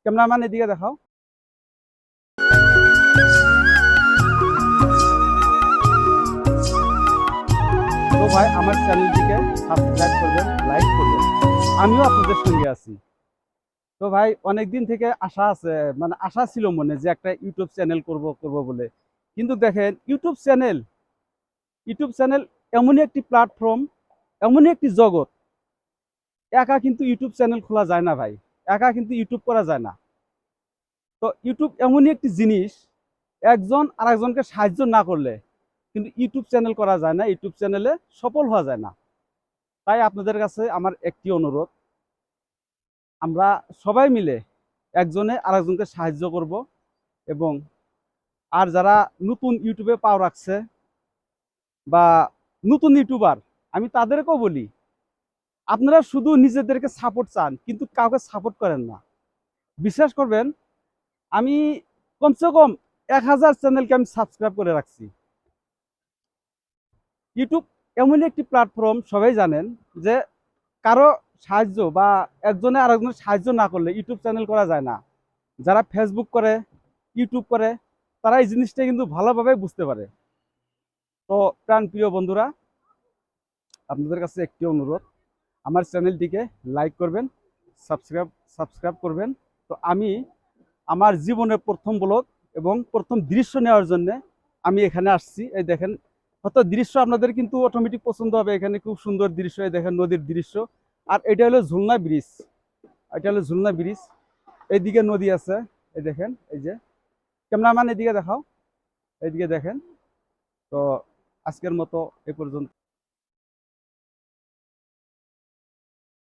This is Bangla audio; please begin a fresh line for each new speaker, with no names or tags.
ক্যামেরাম্যান এদিকে দেখাও। তো ভাই আমার চ্যানেলটিকে সাবস্ক্রাইব করবেন, লাইক করবেন, আমিও আপনাদের সঙ্গে আছি। তো ভাই অনেকদিন থেকে আশা আছে, মানে আশা ছিল মনে যে একটা ইউটিউব চ্যানেল করব বলে। কিন্তু দেখেন ইউটিউব চ্যানেল এমনই একটি প্ল্যাটফর্ম, এমনই একটি জগৎ, একা কিন্তু ইউটিউব চ্যানেল খোলা যায় না ভাই, একা কিন্তু ইউটিউব করা যায় না। তো ইউটিউব এমনই একটি জিনিস, একজন আরেকজনকে সাহায্য না করলে কিন্তু ইউটিউব চ্যানেল করা যায় না, ইউটিউব চ্যানেলে সফল হওয়া যায় না। তাই আপনাদের কাছে আমার একটি অনুরোধ, আমরা সবাই মিলে একজনে আরেকজনকে সাহায্য করব। এবং আর যারা নতুন ইউটিউবে পাও রাখছে বা নতুন ইউটিউবার, আমি তাদেরকেও বলি, আপনারা শুধু নিজেদেরকে সাপোর্ট চান কিন্তু কাউকে সাপোর্ট করেন না। বিশ্বাস করবেন, আমি কমসে কম 1000 চ্যানেলকে আমি সাবস্ক্রাইব করে রাখছি। ইউটিউব এমন একটি প্ল্যাটফর্ম, সবাই জানেন যে কারো সাহায্য বা একজনে আরেকজনের সাহায্য না করলে ইউটিউব চ্যানেল করা যায় না। যারা ফেসবুক করে, ইউটিউব করে, তারা এই জিনিসটা কিন্তু ভালোভাবে বুঝতে পারে। তো প্রাণ প্রিয় বন্ধুরা, আপনাদের কাছে একটি অনুরোধ, আমার চ্যানেলটিকে লাইক করবেন, সাবস্ক্রাইব সাবস্ক্রাইব করবেন। তো আমি আমার জীবনের প্রথম ব্লগ এবং প্রথম দৃশ্য নেওয়ার জন্য আমি এখানে আসছি। এই দেখেন, হয়তো দৃশ্য আপনাদের কিন্তু অটোমেটিক পছন্দ হবে। এখানে খুব সুন্দর দৃশ্য, এই দেখেন নদীর দৃশ্য। আর এটা হলো ঝুলনা ব্রিজ, এটা হলো ঝুলনা ব্রিজ। এইদিকে নদী আছে, এই দেখেন, এই যে ক্যামেরাম্যান এদিকে দেখাও, এইদিকে দেখেন। তো আজকের মতো এ পর্যন্ত।